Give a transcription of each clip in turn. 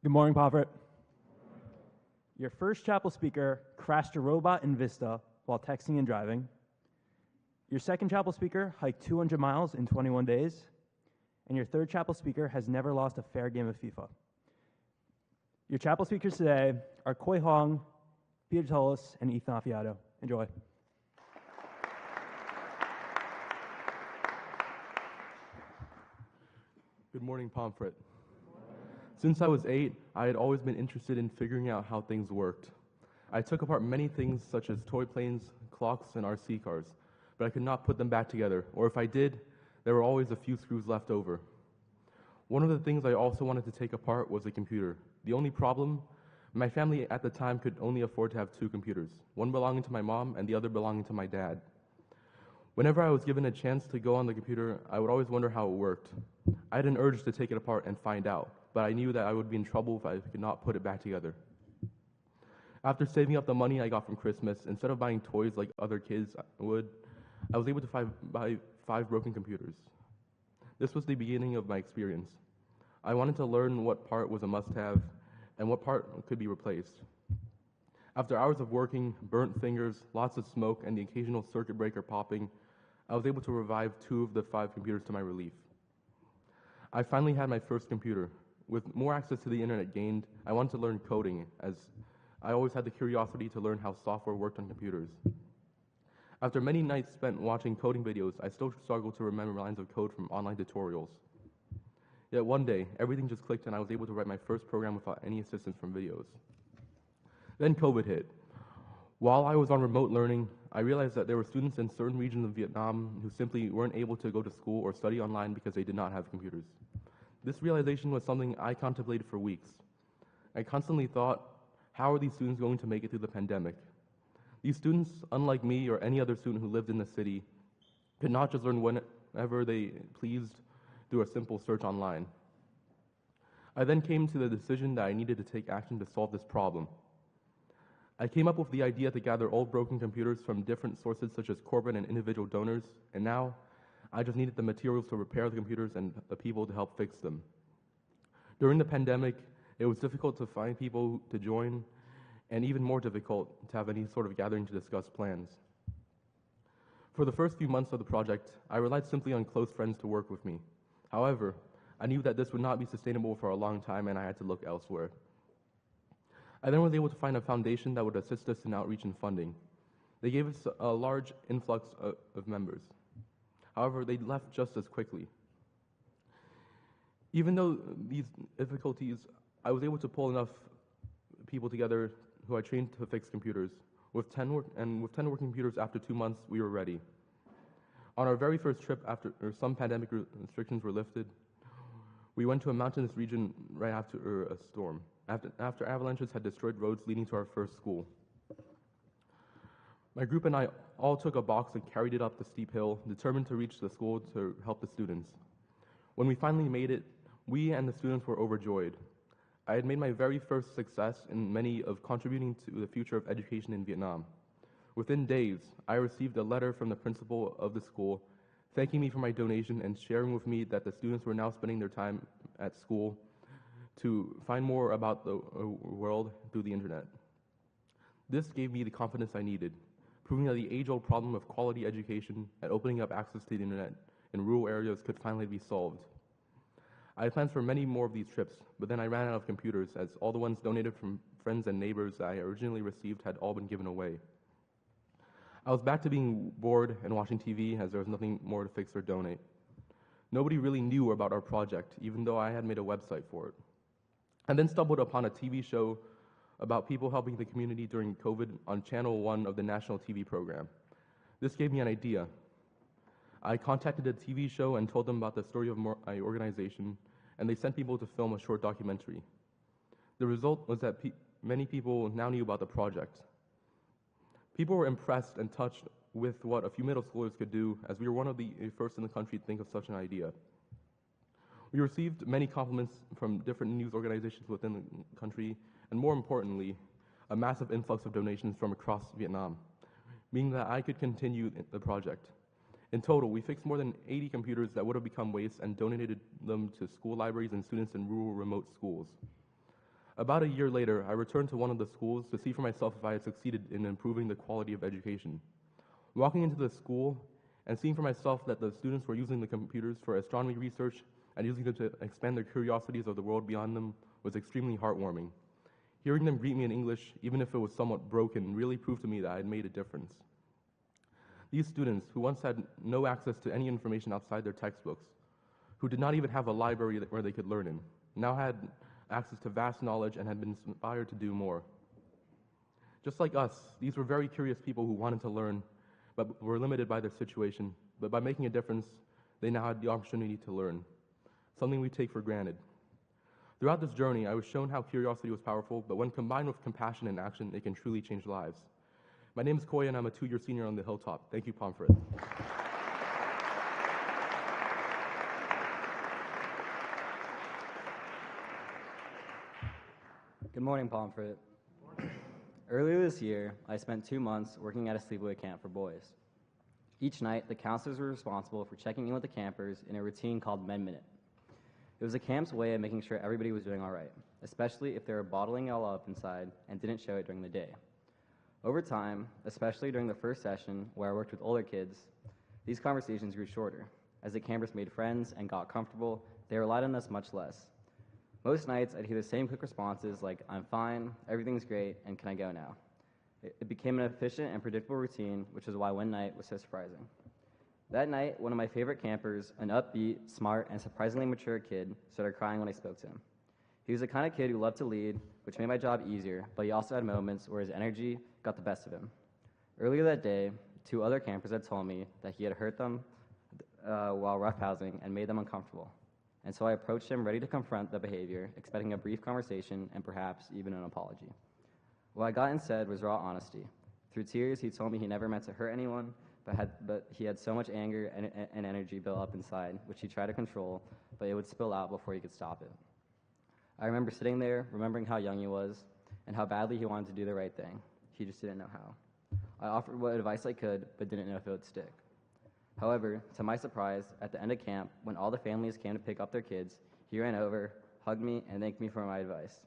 Good morning, Pomfret. Your first chapel speaker crashed a robot in Vista while texting and driving. Your second chapel speaker hiked 200 miles in 21 days. And your third chapel speaker has never lost a fair game of FIFA. Your chapel speakers today are Khoi Hoang, Peter Tullis, and Ethan Offei-Addo. Enjoy. Good morning, Pomfret. Since I was 8, I had always been interested in figuring out how things worked. I took apart many things such as toy planes, clocks, and RC cars, but I could not put them back together, or if I did, there were always a few screws left over. One of the things I also wanted to take apart was a computer. The only problem, my family at the time could only afford to have 2 computers, one belonging to my mom and the other belonging to my dad. Whenever I was given a chance to go on the computer, I would always wonder how it worked. I had an urge to take it apart and find out, but I knew that I would be in trouble if I could not put it back together. After saving up the money I got from Christmas, instead of buying toys like other kids would, I was able to buy 5 broken computers. This was the beginning of my experience. I wanted to learn what part was a must-have and what part could be replaced. After hours of working, burnt fingers, lots of smoke, and the occasional circuit breaker popping, I was able to revive 2 of the 5 computers to my relief. I finally had my first computer. With more access to the internet gained, I wanted to learn coding, as I always had the curiosity to learn how software worked on computers. After many nights spent watching coding videos, I still struggled to remember lines of code from online tutorials. Yet one day, everything just clicked and I was able to write my first program without any assistance from videos. Then COVID hit. While I was on remote learning, I realized that there were students in certain regions of Vietnam who simply weren't able to go to school or study online because they did not have computers. This realization was something I contemplated for weeks. I constantly thought, how are these students going to make it through the pandemic? These students, unlike me or any other student who lived in the city, could not just learn whenever they pleased through a simple search online. I then came to the decision that I needed to take action to solve this problem. I came up with the idea to gather old broken computers from different sources such as corporate and individual donors, and now I just needed the materials to repair the computers and the people to help fix them. During the pandemic, it was difficult to find people to join, and even more difficult to have any sort of gathering to discuss plans. For the first few months of the project, I relied simply on close friends to work with me. However, I knew that this would not be sustainable for a long time and I had to look elsewhere. I then was able to find a foundation that would assist us in outreach and funding. They gave us a large influx of members. However, they left just as quickly. Even though these difficulties, I was able to pull enough people together who I trained to fix computers. With 10 working computers after 2 months, we were ready. On our very first trip after some pandemic restrictions were lifted, we went to a mountainous region right after a storm, after avalanches had destroyed roads leading to our first school. My group and I all took a box and carried it up the steep hill, determined to reach the school to help the students. When we finally made it, we and the students were overjoyed. I had made my very first success in many of contributing to the future of education in Vietnam. Within days, I received a letter from the principal of the school thanking me for my donation and sharing with me that the students were now spending their time at school to find more about the world through the internet. This gave me the confidence I needed, proving that the age-old problem of quality education and opening up access to the internet in rural areas could finally be solved. I had plans for many more of these trips, but then I ran out of computers as all the ones donated from friends and neighbors that I originally received had all been given away. I was back to being bored and watching TV as there was nothing more to fix or donate. Nobody really knew about our project, even though I had made a website for it. I then stumbled upon a TV show about people helping the community during COVID on Channel 1 of the national TV program. This gave me an idea. I contacted the TV show and told them about the story of my organization, and they sent people to film a short documentary. The result was that many people now knew about the project. People were impressed and touched with what a few middle schoolers could do, as we were one of the first in the country to think of such an idea. We received many compliments from different news organizations within the country, and more importantly, a massive influx of donations from across Vietnam, meaning that I could continue the project. In total, we fixed more than 80 computers that would have become waste and donated them to school libraries and students in rural, remote schools. About a year later, I returned to one of the schools to see for myself if I had succeeded in improving the quality of education. Walking into the school and seeing for myself that the students were using the computers for astronomy research and using them to expand their curiosities of the world beyond them was extremely heartwarming. Hearing them greet me in English, even if it was somewhat broken, really proved to me that I had made a difference. These students, who once had no access to any information outside their textbooks, who did not even have a library where they could learn in, now had access to vast knowledge and had been inspired to do more. Just like us, these were very curious people who wanted to learn, but were limited by their situation. But by making a difference, they now had the opportunity to learn, something we take for granted. Throughout this journey, I was shown how curiosity was powerful, but when combined with compassion and action, it can truly change lives. My name is Khoi, and I'm a 2-year senior on the Hilltop. Thank you, Pomfret. Good morning, Pomfret. Earlier this year, I spent 2 months working at a sleepaway camp for boys. Each night, the counselors were responsible for checking in with the campers in a routine called Med Minute. It was the camp's way of making sure everybody was doing all right, especially if they were bottling it all up inside and didn't show it during the day. Over time, especially during the first session where I worked with older kids, these conversations grew shorter. As the campers made friends and got comfortable, they relied on us much less. Most nights, I'd hear the same quick responses like, "I'm fine, everything's great, and can I go now?" It became an efficient and predictable routine, which is why one night was so surprising. That night, one of my favorite campers, an upbeat, smart, and surprisingly mature kid, started crying when I spoke to him. He was the kind of kid who loved to lead, which made my job easier, but he also had moments where his energy got the best of him. Earlier that day, 2 other campers had told me that he had hurt them while roughhousing and made them uncomfortable. And so I approached him ready to confront the behavior, expecting a brief conversation and perhaps even an apology. What I got instead was raw honesty. Through tears, he told me he never meant to hurt anyone, but he had so much anger and energy built up inside, which he tried to control, but it would spill out before he could stop it. I remember sitting there, remembering how young he was, and how badly he wanted to do the right thing. He just didn't know how. I offered what advice I could, but didn't know if it would stick. However, to my surprise, at the end of camp, when all the families came to pick up their kids, he ran over, hugged me, and thanked me for my advice.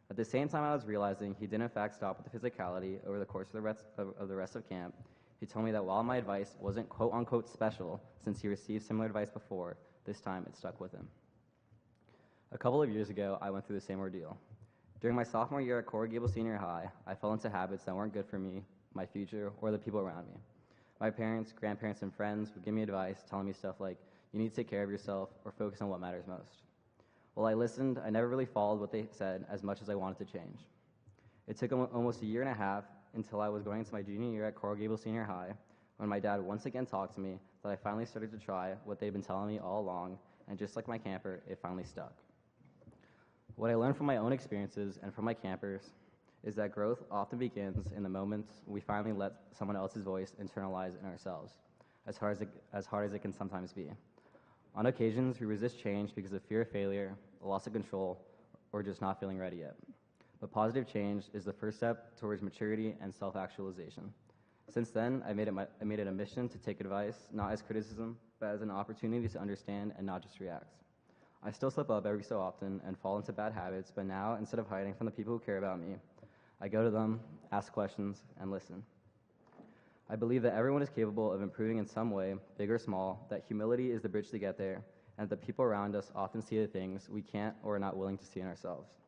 At the same time I was realizing he did in fact stop with the physicality over the course of the rest of camp, he told me that while my advice wasn't quote-unquote special, since he received similar advice before, this time it stuck with him. A couple of years ago, I went through the same ordeal. During my sophomore year at Coral Gables Senior High, I fell into habits that weren't good for me, my future, or the people around me. My parents, grandparents, and friends would give me advice, telling me stuff like, "You need to take care of yourself," or "Focus on what matters most." While I listened, I never really followed what they said as much as I wanted to change. It took almost a year and a half until I was going into my junior year at Coral Gables Senior High, when my dad once again talked to me, that I finally started to try what they'd been telling me all along, and just like my camper, it finally stuck. What I learned from my own experiences and from my campers is that growth often begins in the moments we finally let someone else's voice internalize in ourselves, as hard as it can sometimes be. On occasions, we resist change because of fear of failure, loss of control, or just not feeling ready yet. But positive change is the first step towards maturity and self-actualization. Since then, I made it a mission to take advice, not as criticism, but as an opportunity to understand and not just react. I still slip up every so often and fall into bad habits, but now, instead of hiding from the people who care about me, I go to them, ask questions, and listen. I believe that everyone is capable of improving in some way, big or small, that humility is the bridge to get there, and that people around us often see the things we can't or are not willing to see in ourselves.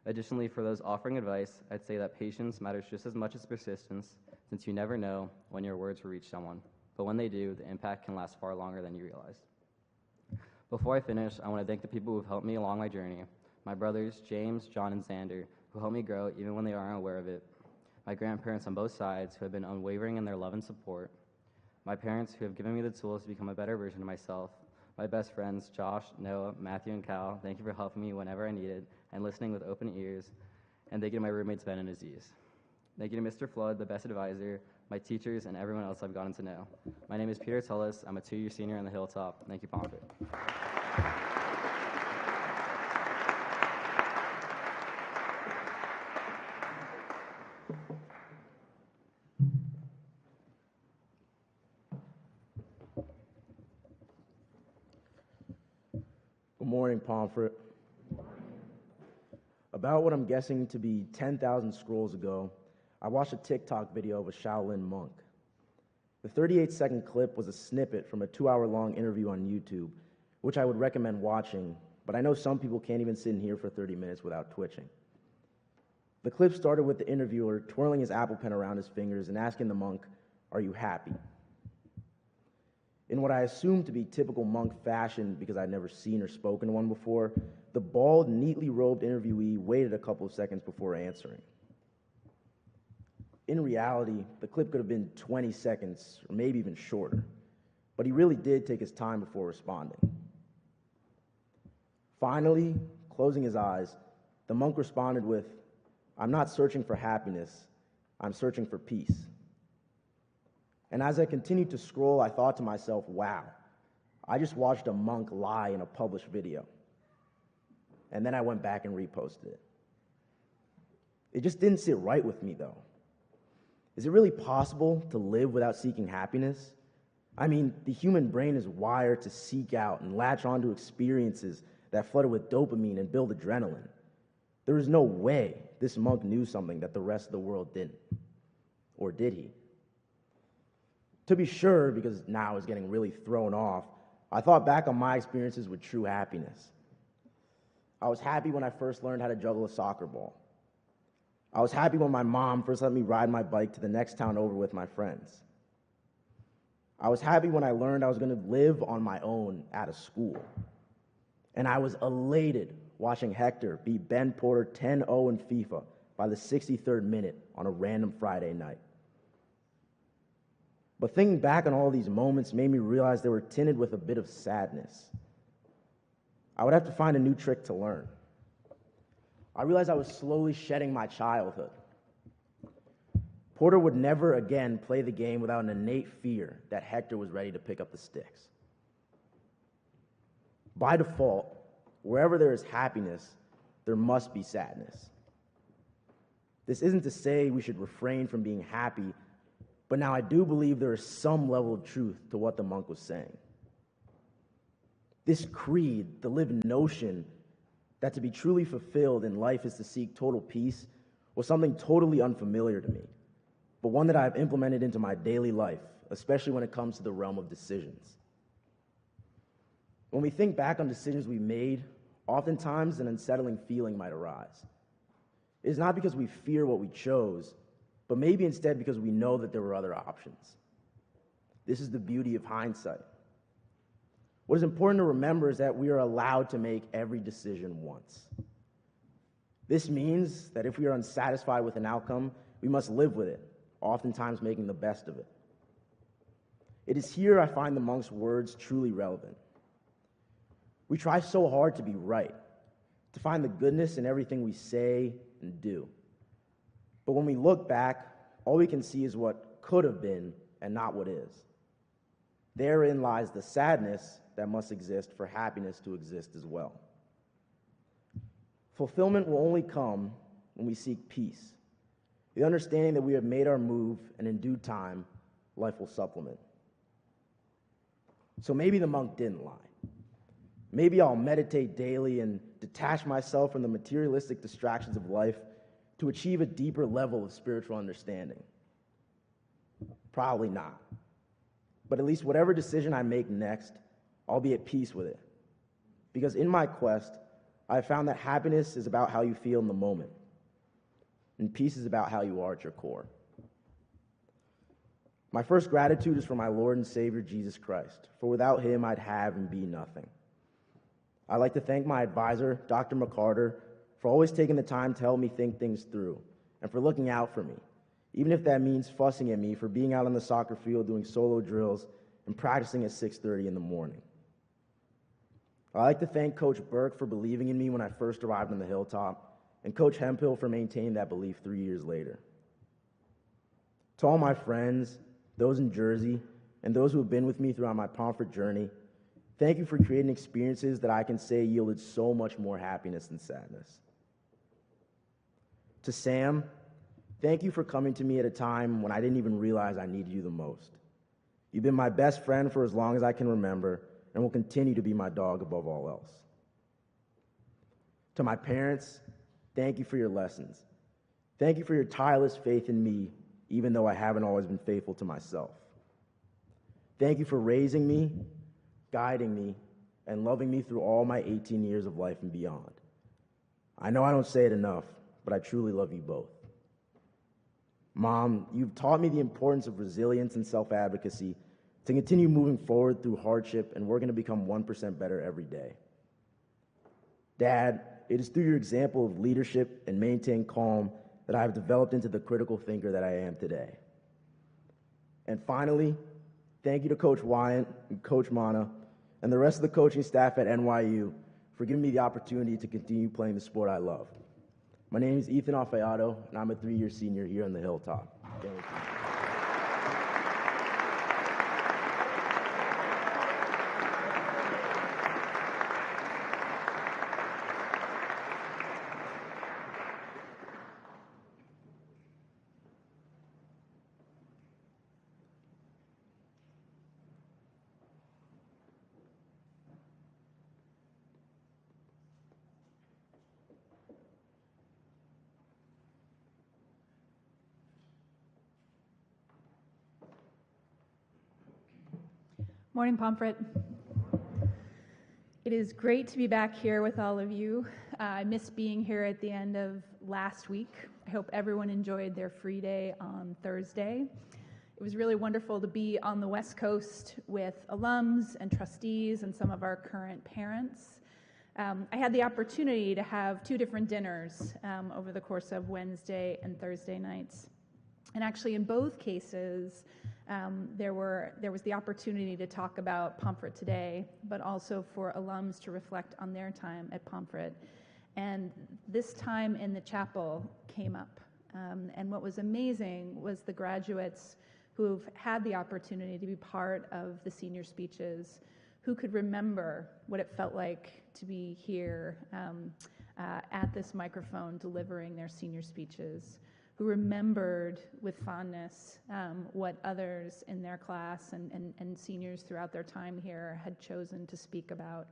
Additionally, for those offering advice, I'd say that patience matters just as much as persistence, since you never know when your words will reach someone. But when they do, the impact can last far longer than you realize. Before I finish, I want to thank the people who have helped me along my journey. My brothers, James, John, and Xander, who helped me grow even when they aren't aware of it. My grandparents on both sides, who have been unwavering in their love and support. My parents, who have given me the tools to become a better version of myself. My best friends, Josh, Noah, Matthew, and Cal, thank you for helping me whenever I needed and listening with open ears. And thank you to my roommates, Ben and Aziz. Thank you to Mr. Flood, the best advisor, my teachers, and everyone else I've gotten to know. My name is Peter Tullis. I'm a 2-year senior on the Hilltop. Thank you, Pomfret. Good morning, Pomfret. About what I'm guessing to be 10,000 scrolls ago, I watched a TikTok video of a Shaolin monk. The 38-second clip was a snippet from a 2-hour-long interview on YouTube, which I would recommend watching, but I know some people can't even sit in here for 30 minutes without twitching. The clip started with the interviewer twirling his apple pen around his fingers and asking the monk, "Are you happy?" In what I assumed to be typical monk fashion, because I'd never seen or spoken to one before, the bald, neatly robed interviewee waited a couple of seconds before answering. In reality, the clip could have been 20 seconds, or maybe even shorter, but he really did take his time before responding. Finally, closing his eyes, the monk responded with, "I'm not searching for happiness, I'm searching for peace." And as I continued to scroll, I thought to myself, wow, I just watched a monk lie in a published video. And then I went back and reposted it. It just didn't sit right with me, though. Is it really possible to live without seeking happiness? I mean, the human brain is wired to seek out and latch onto experiences that flutter with dopamine and build adrenaline. There is no way this monk knew something that the rest of the world didn't. Or did he? To be sure, because now I was getting really thrown off, I thought back on my experiences with true happiness. I was happy when I first learned how to juggle a soccer ball. I was happy when my mom first let me ride my bike to the next town over with my friends. I was happy when I learned I was going to live on my own at a school. And I was elated watching Hector beat Ben Porter 10-0 in FIFA by the 63rd minute on a random Friday night. But thinking back on all these moments made me realize they were tinted with a bit of sadness. I would have to find a new trick to learn. I realized I was slowly shedding my childhood. Porter would never again play the game without an innate fear that Hector was ready to pick up the sticks. By default, wherever there is happiness, there must be sadness. This isn't to say we should refrain from being happy, but now I do believe there is some level of truth to what the monk was saying. This creed, the lived notion that to be truly fulfilled in life is to seek total peace, was something totally unfamiliar to me, but one that I've implemented into my daily life, especially when it comes to the realm of decisions. When we think back on decisions we made, oftentimes an unsettling feeling might arise. It is not because we fear what we chose, but maybe instead because we know that there were other options. This is the beauty of hindsight. What is important to remember is that we are allowed to make every decision once. This means that if we are unsatisfied with an outcome, we must live with it, oftentimes making the best of it. It is here I find the monk's words truly relevant. We try so hard to be right, to find the goodness in everything we say and do. But when we look back, all we can see is what could have been and not what is. Therein lies the sadness that must exist for happiness to exist as well. Fulfillment will only come when we seek peace, the understanding that we have made our move, and in due time, life will supplement. So maybe the monk didn't lie. Maybe I'll meditate daily and detach myself from the materialistic distractions of life to achieve a deeper level of spiritual understanding. Probably not. But at least whatever decision I make next, I'll be at peace with it. Because in my quest, I have found that happiness is about how you feel in the moment, and peace is about how you are at your core. My first gratitude is for my Lord and Savior, Jesus Christ, for without him, I'd have and be nothing. I'd like to thank my advisor, Dr. McCarter, for always taking the time to help me think things through, and for looking out for me, even if that means fussing at me for being out on the soccer field doing solo drills and practicing at 6:30 in the morning. I'd like to thank Coach Burke for believing in me when I first arrived on the hilltop, and Coach Hemphill for maintaining that belief 3 years later. To all my friends, those in Jersey, and those who have been with me throughout my Pomfret journey, thank you for creating experiences that I can say yielded so much more happiness than sadness. To Sam, thank you for coming to me at a time when I didn't even realize I needed you the most. You've been my best friend for as long as I can remember, and will continue to be my dog above all else. To my parents, thank you for your lessons. Thank you for your tireless faith in me, even though I haven't always been faithful to myself. Thank you for raising me, guiding me, and loving me through all my 18 years of life and beyond. I know I don't say it enough, but I truly love you both. Mom, you've taught me the importance of resilience and self-advocacy to continue moving forward through hardship and working to become 1% better every day. Dad, it is through your example of leadership and maintain calm that I have developed into the critical thinker that I am today. And finally, thank you to Coach Wyant and Coach Mana and the rest of the coaching staff at NYU for giving me the opportunity to continue playing the sport I love. My name is Ethan Offei-Addo, and I'm a 3-year senior here on the Hilltop. Thank you. Morning, Pomfret. It is great to be back here with all of you. I missed being here at the end of last week. I hope everyone enjoyed their free day on Thursday. It was really wonderful to be on the West Coast with alums and trustees and some of our current parents. I had the opportunity to have 2 different dinners over the course of Wednesday and Thursday nights. And actually, in both cases, there was the opportunity to talk about Pomfret today, but also for alums to reflect on their time at Pomfret. And this time in the chapel came up. And what was amazing was the graduates who've had the opportunity to be part of the senior speeches, who could remember what it felt like to be here at this microphone delivering their senior speeches, who remembered with fondness what others in their class and seniors throughout their time here had chosen to speak about.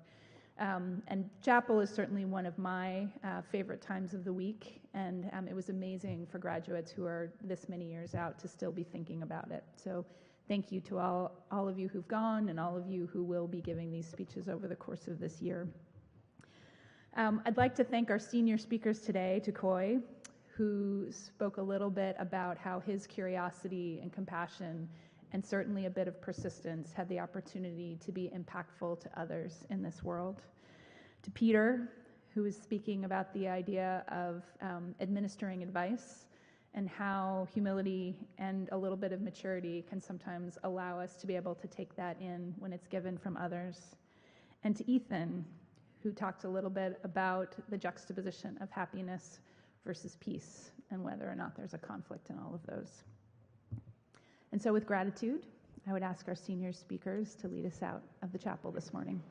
And chapel is certainly one of my favorite times of the week, and it was amazing for graduates who are this many years out to still be thinking about it. So thank you to all of you who've gone and all of you who will be giving these speeches over the course of this year. I'd like to thank our senior speakers today, to Khoi, who spoke a little bit about how his curiosity and compassion and certainly a bit of persistence had the opportunity to be impactful to others in this world. To Peter, who was speaking about the idea of administering advice and how humility and a little bit of maturity can sometimes allow us to be able to take that in when it's given from others. And to Ethan, who talked a little bit about the juxtaposition of happiness versus peace, and whether or not there's a conflict in all of those. And so with gratitude, I would ask our senior speakers to lead us out of the chapel this morning.